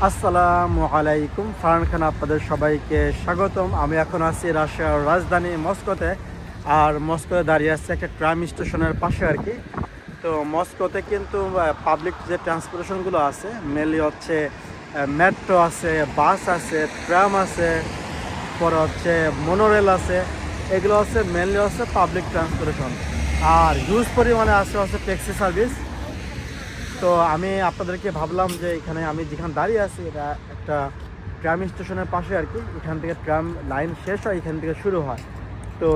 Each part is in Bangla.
আসসালামু আলাইকুম, ফারহান খান আপনাদের সবাইকে স্বাগতম। আমি এখন আছি রাশিয়ার রাজধানী মস্কোতে। আর মস্কোতে দাঁড়িয়ে আছে একটা ট্রাম স্টেশনের পাশে আর কি। তো মস্কোতে কিন্তু পাবলিক যে ট্রান্সপোর্টেশনগুলো আছে মেনলি হচ্ছে মেট্রো আছে, বাস আছে, ট্রাম আছে, পরে হচ্ছে মনোরেল আছে। এগুলো হচ্ছে মেনলি হচ্ছে পাবলিক ট্রান্সপোর্টেশন। আর হিউজ পরিমাণে আছে হচ্ছে ট্যাক্সি সার্ভিস। তো আমি আপনাদেরকে ভাবলাম যে এখানে আমি যেখানে দাঁড়িয়ে আছি এটা একটা ট্রাম স্টেশনের পাশে আর কি। এখান থেকে ট্রাম লাইন শেষ হয়, এখান থেকে শুরু হয়। তো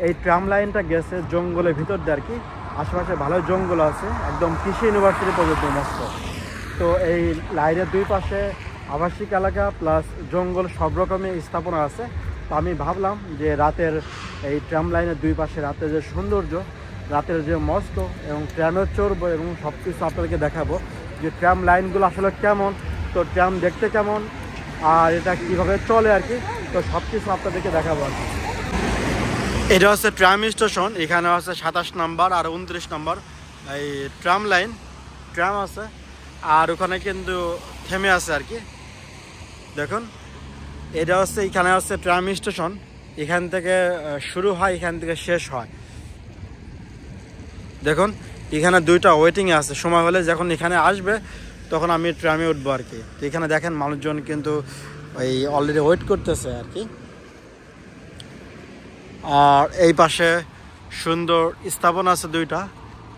এই ট্রাম লাইনটা গেছে জঙ্গলের ভিতর দিয়ে আর কি। আশেপাশে ভালো জঙ্গল আছে, একদম কৃষি ইউনিভার্সিটি পর্যন্ত মস্ত। তো এই লাইনের দুই পাশে আবাসিক এলাকা প্লাস জঙ্গল সব রকমের স্থাপনা আছে। তো আমি ভাবলাম যে রাতের এই ট্রাম লাইনের দুই পাশে রাতের যে সৌন্দর্য, রাতের যে মস্ত এবং ট্রামে চড়বো এবং সব কিছু আপনাদেরকে দেখাবো যে ট্রাম লাইনগুলো আসলে কেমন, তো ট্রাম দেখতে কেমন, আর এটা কীভাবে চলে আর কি। তো সব কিছু আপনাদেরকে দেখাবো আর কি। এটা হচ্ছে ট্রাম স্টেশন। এখানে আছে 27 নম্বর আর 29 নম্বর এই ট্রাম লাইন, ট্রাম আছে। আর ওখানে কিন্তু থেমে আছে আর কি। দেখুন, এটা হচ্ছে এখানে হচ্ছে ট্রাম স্টেশন। এখান থেকে শুরু হয়, এখান থেকে শেষ হয়। দেখুন, এখানে দুইটা ওয়েটিংয়ে আছে। সময় হলে যখন এখানে আসবে তখন আমি ট্রামে উঠবো আর কি। তো এখানে দেখেন মানুষজন কিন্তু ওই অলরেডি ওয়েট করতেছে আর কি। আর এই পাশে সুন্দর স্থাপনা আছে দুইটা,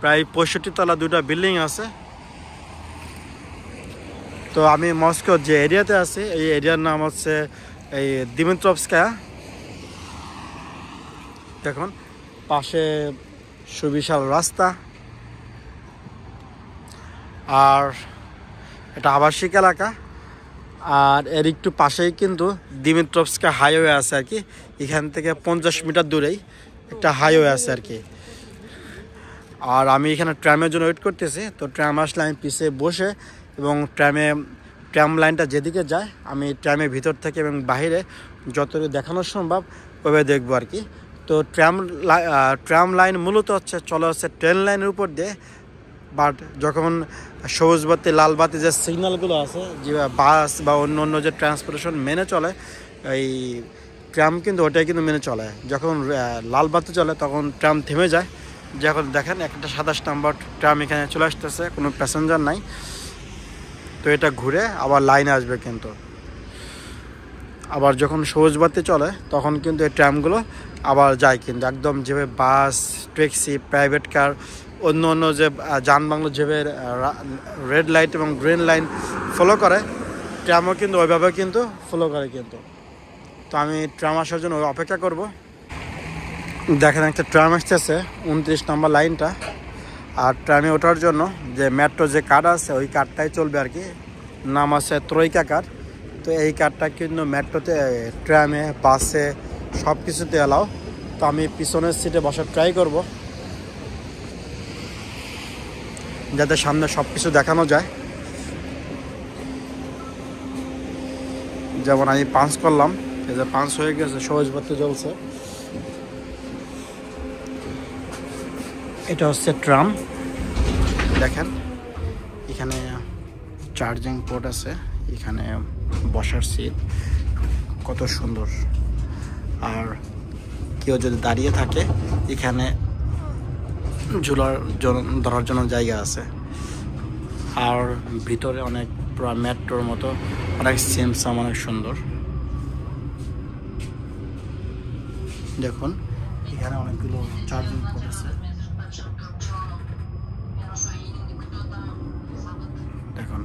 প্রায় 65 তলা দুইটা বিল্ডিং আছে। তো আমি মস্কোর যে এরিয়াতে আছি এই এরিয়ার নাম হচ্ছে এই দিমিত্রভস্কায়া। দেখুন পাশে সুবিশাল রাস্তা, আর এটা আবাসিক এলাকা। আর এর একটু পাশেই কিন্তু দিমিত্রভস্কা হাইওয়ে আছে আর কি। এখান থেকে 50 মিটার দূরেই একটা হাইওয়ে আছে আর কি। আর আমি এখানে ট্রামের জন্য ওয়েট করতেছি। তো ট্রাম আসলে আমি পিছিয়ে বসে এবং ট্রাম লাইনটা যেদিকে যায় আমি ট্রামের ভিতর থেকে এবং বাইরে যতটুকু দেখানো সম্ভব ওইভাবে দেখবো আর কি। তো ট্রাম লাইন মূলত চলে হচ্ছে ট্রেন লাইনের উপর দিয়ে। বাট যখন সবুজ বাতি লাল বাতি যে সিগন্যালগুলো আছে, যে বাস বা অন্য অন্য যে ট্রান্সপোর্টেশন মেনে চলে, এই ট্রাম কিন্তু ওটাই কিন্তু মেনে চলে। যখন লাল বাতি চলে তখন ট্রাম থেমে যায়। যখন দেখেন একটা 27 নম্বর ট্রাম এখানে চলে আসতেছে, কোনো প্যাসেঞ্জার নাই। তো এটা ঘুরে আবার লাইনে আসবে কিন্তু। আবার যখন সবুজ বাতি চলে তখন কিন্তু এই ট্রামগুলো আবার যায় কিন্তু, একদম যেভাবে বাস, ট্যাক্সি, প্রাইভেট কার, অন্য অন্য যে যানবাহন যেভাবে রেড লাইট এবং গ্রিন লাইন ফলো করে, ট্রামও কিন্তু ওইভাবে কিন্তু ফলো করে কিন্তু। তো আমি ট্রাম আসার জন্য অপেক্ষা করব। দেখেন একটা ট্রাম আসতেছে 29 নম্বর লাইনটা। আর ট্রামে ওঠার জন্য যে মেট্রো যে কার্ড আছে ওই কার্ডটাই চলবে আর কি। নাম আছে ত্রয়িকা কার্ড। তো এই কার্ডটা কিন্তু মেট্রোতে, ট্রামে, বাসে সব কিছুতে এলাও। তো আমি পিছনের সিটে বসার ট্রাই করব যাতে সামনে সব কিছু দেখানো যায়। যেমন আমি পাঞ্চ করলাম, এই যে পাঞ্চ হয়ে গেছে, সবুজ বাতি জ্বলছে। এটা হচ্ছে ট্রাম। দেখেন এখানে চার্জিং পোর্ট আছে, এখানে বসার সিট কত সুন্দর। আর কেউ যদি দাঁড়িয়ে থাকে এখানে ধরার জন্য জায়গা আছে। আর ভিতরে অনেক পুরো মেট্রোর মতো অনেক সিমসাম, অনেক সুন্দর। দেখুন এখানে অনেকগুলো চার্জিং পোর্ট আছে। দেখুন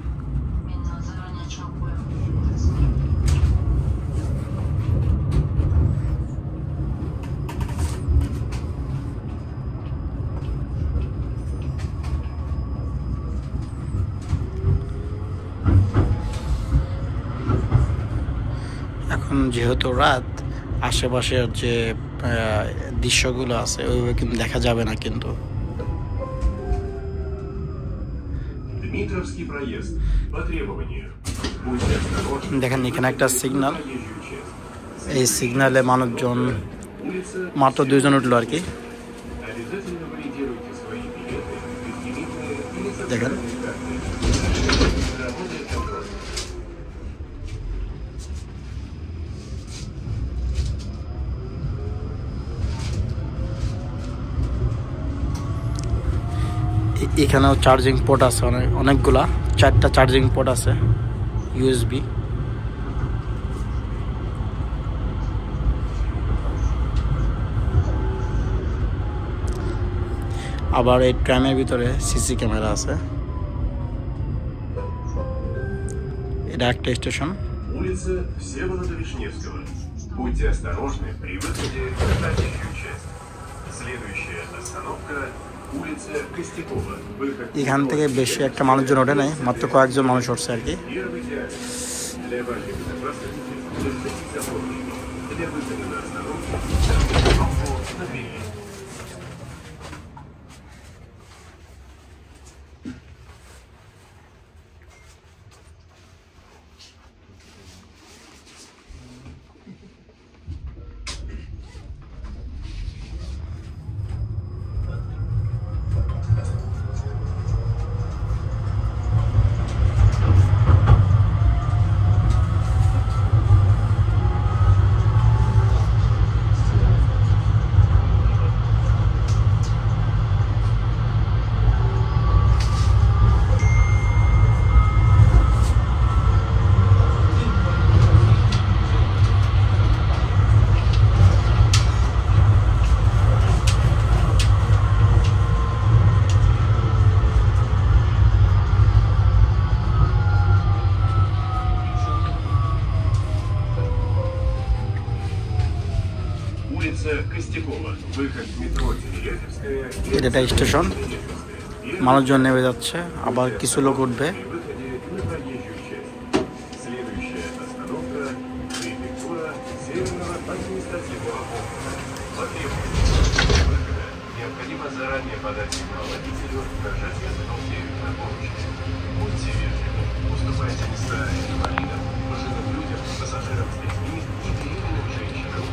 এখন যেহেতু রাত, আশেপাশের যে দৃশ্যগুলো আছে ওইভাবে কিন্তু দেখা যাবে না কিন্তু। দেখেন এখানে একটা সিগন্যাল, এই সিগন্যালে মানুষজন মাত্র 2 জন উঠলো আর কি। দেখেন এখানেও চার্জিং পোর্ট আছে অনেকগুলা, 4টা চার্জিং পোর্ট আছে ইউএসবি। আবার এই ট্রামের ভিতরে সিসি ক্যামেরা আছে। এটা একটা স্টেশন। Улица Всеволода-Вишневского. Будьте осторожны при выходе на проезжую часть. Следующая остановка – улица Костякова. Выход এখান থেকে বেশি একটা মানুষজন ওঠে নাই, মাত্র কয়েকজন মানুষ উঠছে আর কি। первый диалог. Для вашей безопасности держитесь за поручни. Для выхода на остановку ставьте кнопку на двери. Улица Костякова. Выход метро Тимирязевская. এটা স্টেশন, মানুষজন নেমে যাচ্ছে, আবার কিছু লোক уঠবে। При выходе на проезжую часть. Следующая остановка – префектура Северного административного округа. По требованию выхода необходимо заранее подать сигнал водителю нажать кнопку на поручни. Будьте вежливы, уступайте места инвалидам, пожилым людям, пассажирам с детьми и беременным женщинам.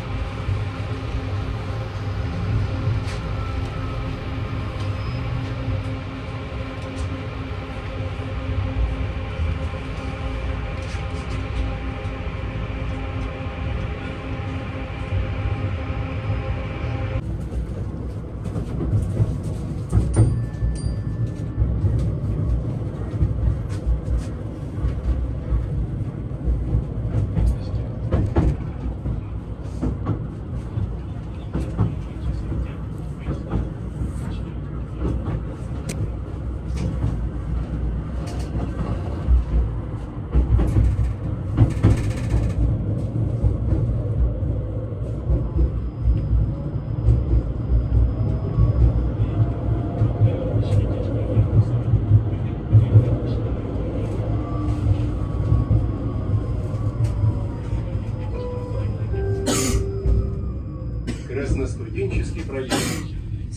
Красностуденческий проезд.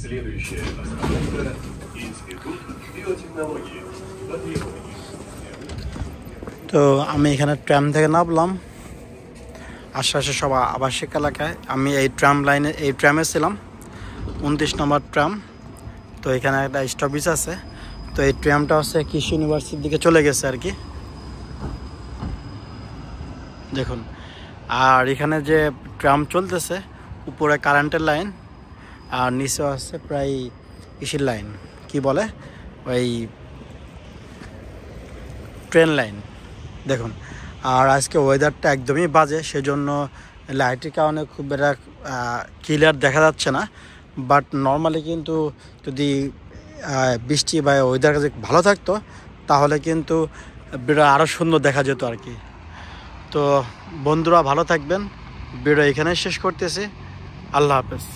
Следующая остановка – Институт биотехнологии. По требованию. তো আমি এখানে ট্রাম থেকে নামলাম, আশেপাশে সব আবাসিক এলাকায়। আমি এই ট্রামে ছিলাম, 29 নম্বর ট্রাম। তো এখানে একটা স্টপেজ আছে। তো এই ট্রামটা হচ্ছে কৃষি ইউনিভার্সিটির দিকে চলে গেছে আর কি, দেখুন। আর এখানে যে ট্রাম চলতেছে, উপরে কারেন্টের লাইন আর নিচে আছে প্রায় ইসির লাইন, কি বলে ওই ট্রেন লাইন, দেখুন। আর আজকে ওয়েদারটা একদমই বাজে, সেজন্য লাইটের কারণে খুব একটা ক্লিয়ার দেখা যাচ্ছে না। বাট নর্মালি কিন্তু যদি বৃষ্টি বা ওয়েদার ভালো থাকতো তাহলে কিন্তু ভিডিও আরও সুন্দর দেখা যেত আর কি। তো বন্ধুরা ভালো থাকবেন, ভিডিও এখানে শেষ করতেছি। আল্লাহ হাফেজ।